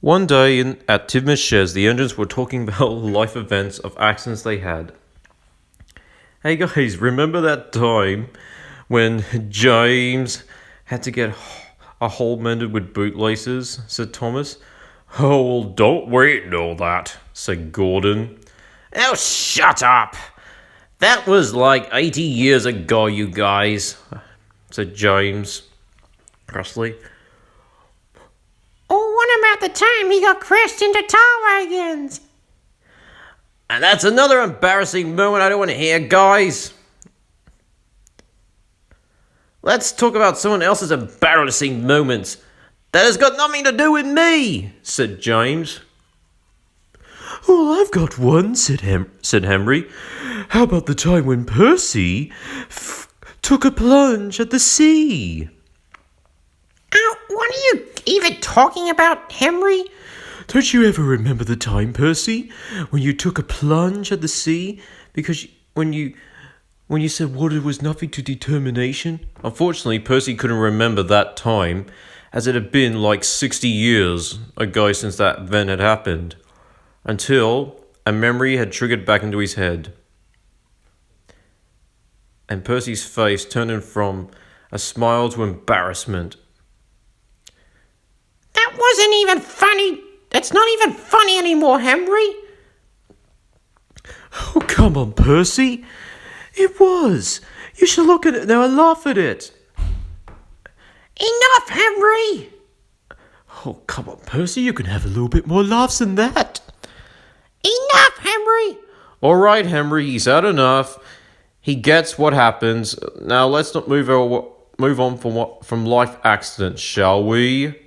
One day at Tidman's Sheds, the engines were talking about life events of accidents they had. Hey guys, remember that time when James had to get a hole mended with bootlaces? Said Thomas. Oh, well, don't wait and all that, said Gordon. Oh, shut up! That was like 80 years ago, you guys, said James crossly. Oh, what about the time he got crashed into tar wagons? And that's another embarrassing moment I don't want to hear, guys. Let's talk about someone else's embarrassing moments. That has got nothing to do with me, said James. Well, I've got one, said Henry. How about the time when Percy took a plunge at the sea? What are you even talking about, Henry? Don't you ever remember the time, Percy, when you took a plunge at the sea? Because when you said water was nothing to determination? Unfortunately, Percy couldn't remember that time, as it had been like 60 years ago since that event had happened, until a memory had triggered back into his head. And Percy's face turned from a smile to embarrassment. That wasn't even funny. It's not even funny anymore, Henry. Oh, come on, Percy. It was. You should look at it now and laugh at it. Enough, Henry. Oh, come on, Percy. You can have a little bit more laughs than that. Enough, Henry. All right, Henry, he's had enough. He gets what happens. Now let's not move on from life accidents, shall we?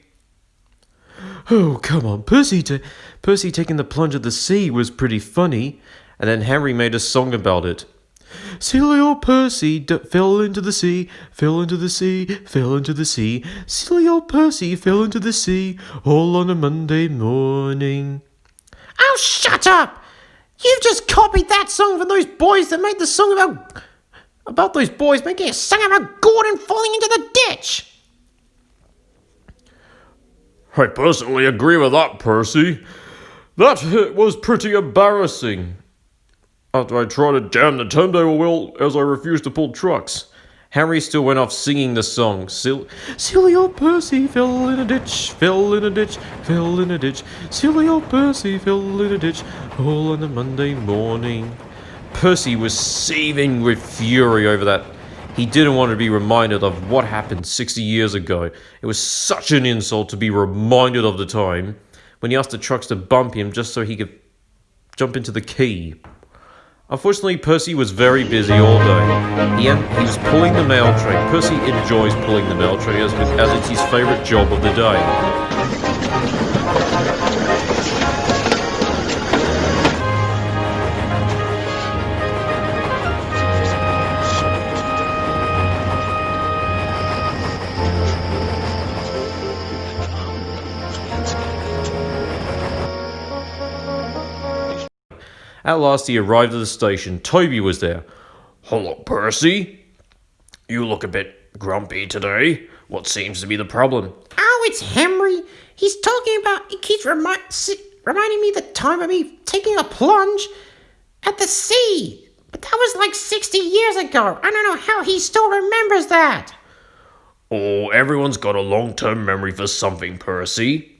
Oh, come on, Percy taking the plunge at the sea was pretty funny. And then Henry made a song about it. Silly old Percy fell into the sea, fell into the sea, fell into the sea. Silly old Percy fell into the sea, all on a Monday morning. Oh, shut up! You've just copied that song from those boys that made the song about those boys making a song about Gordon falling into the ditch. I personally agree with that, Percy. That was pretty embarrassing. After I tried to jam the turntable wheel as I refused to pull trucks. Henry still went off singing the song. Silly old Percy fell in a ditch, fell in a ditch, fell in a ditch. Silly old Percy fell in a ditch, all on a Monday morning. Percy was seething with fury over that. He didn't want to be reminded of what happened 60 years ago. It was such an insult to be reminded of the time when he asked the trucks to bump him just so he could jump into the quay. Unfortunately, Percy was very busy all day. He was pulling the mail train. Percy enjoys pulling the mail train as it's his favourite job of the day. At last he arrived at the station. Toby was there. Hello, Percy. You look a bit grumpy today. What seems to be the problem? Oh, it's Henry. He keeps reminding me the time of me taking a plunge at the sea. But that was like 60 years ago. I don't know how he still remembers that. Oh, everyone's got a long-term memory for something, Percy.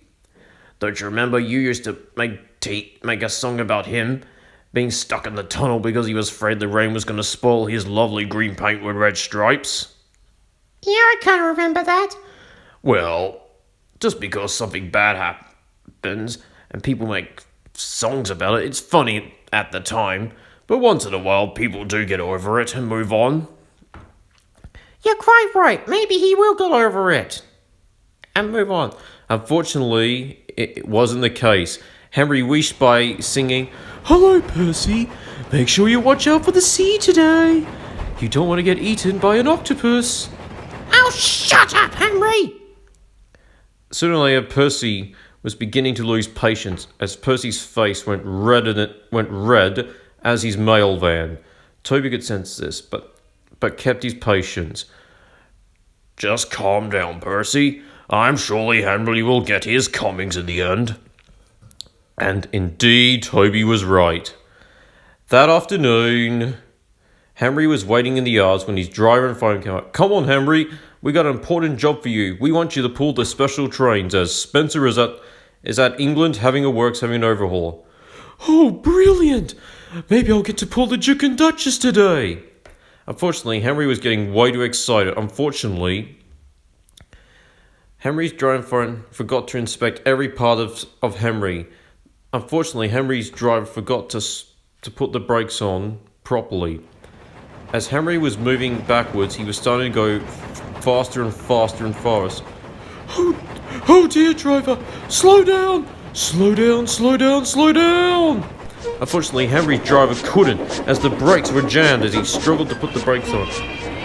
Don't you remember you used to make a song about him being stuck in the tunnel because he was afraid the rain was going to spoil his lovely green paint with red stripes? Yeah, I kind of remember that. Well, just because something bad happens and people make songs about it, it's funny at the time, but once in a while people do get over it and move on. You're quite right. Maybe he will get over it and move on. Unfortunately, it wasn't the case. Henry wished by singing, Hello, Percy. Make sure you watch out for the sea today. You don't want to get eaten by an octopus. Oh, shut up, Henry! Sooner or later, Percy was beginning to lose patience as Percy's face went red as his mail van. Toby could sense this, but kept his patience. Just calm down, Percy. I'm surely Henry will get his comings in the end. And indeed, Toby was right. That afternoon, Henry was waiting in the yards when his driver and phone came up. Come on, Henry, we got an important job for you. We want you to pull the special trains as Spencer is at England having an overhaul. Oh, brilliant! Maybe I'll get to pull the Duke and Duchess today. Unfortunately, Henry was getting way too excited. Henry's driving phone forgot to inspect every part of Henry. Unfortunately, Henry's driver forgot to put the brakes on properly. As Henry was moving backwards, he was starting to go faster and faster and faster. Oh dear, driver! Slow down! Slow down, slow down, slow down! Unfortunately, Henry's driver couldn't, as the brakes were jammed as he struggled to put the brakes on.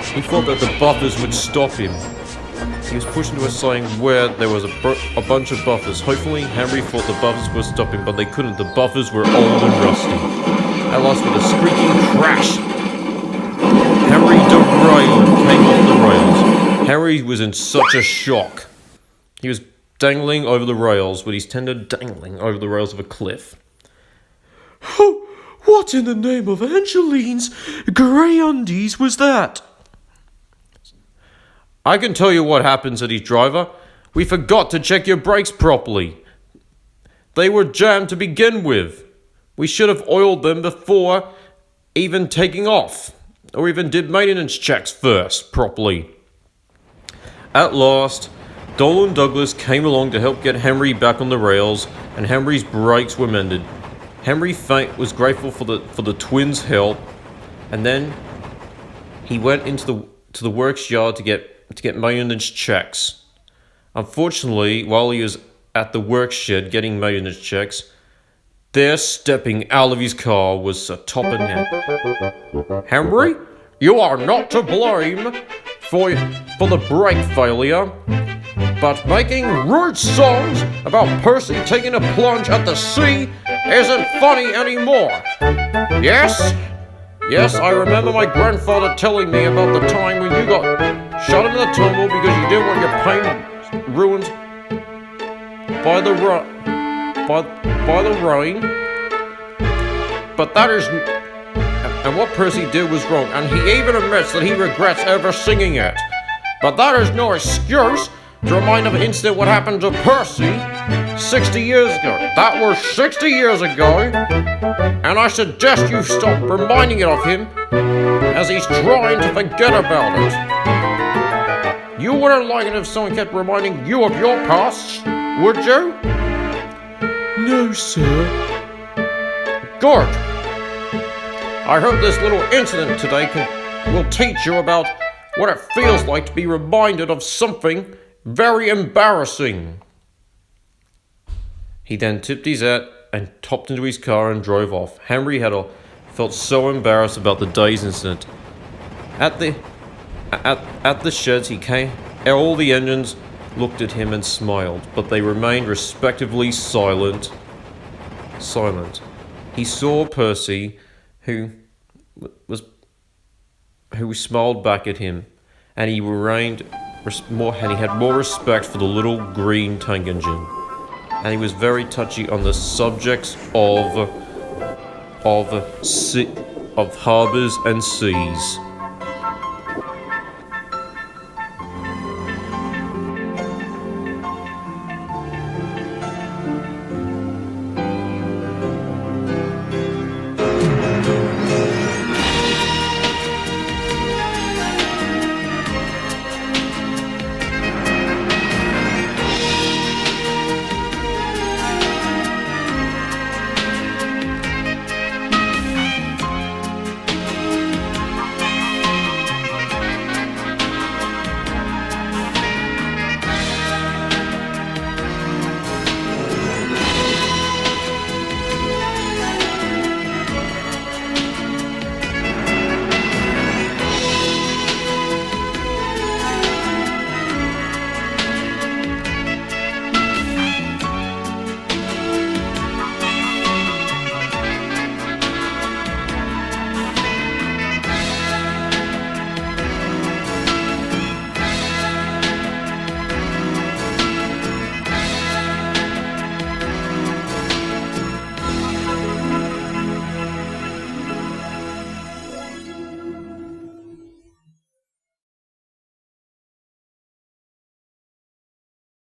He thought that the buffers would stop him. He was pushed into a sign where there was a bunch of buffers. Hopefully, Henry thought the buffers would stop him, but they couldn't. The buffers were old and rusty. At last, with a squeaking crash, Henry derailed and came off the rails. Henry was in such a shock. He was dangling over the rails, with his tender dangling over the rails of a cliff. Oh, what in the name of Angeline's grey undies was that? I can tell you what happened, said his driver. We forgot to check your brakes properly. They were jammed to begin with. We should have oiled them before even taking off, or even did maintenance checks first properly. At last, Dolan Douglas came along to help get Henry back on the rails, and Henry's brakes were mended. Henry was grateful for the twins' help, and then he went into the works yard to get maintenance checks. Unfortunately, while he was at the work shed getting maintenance checks, there, stepping out of his car, was Sir Topper Ned. Henry, you are not to blame for the brake failure, but making rude songs about Percy taking a plunge at the sea isn't funny anymore. Yes, I remember my grandfather telling me about the time when you got shot into the tunnel because you didn't want your paint ruined by the rain. But that is... And what Percy did was wrong, and he even admits that he regrets ever singing it. But that is no excuse to remind of an incident what happened to Percy 60 years ago. That was 60 years ago, and I suggest you stop reminding it of him as he's trying to forget about it. You wouldn't like it if someone kept reminding you of your past, would you? No, sir. Good. I hope this little incident today will teach you about what it feels like to be reminded of something very embarrassing. He then tipped his hat and hopped into his car and drove off. Henry felt so embarrassed about the day's incident. At the sheds he came. All the engines looked at him and smiled, but they remained respectfully silent. He saw Percy, who smiled back at him, and he had more respect for the little green tank engine, and he was very touchy on the subjects of harbours and seas.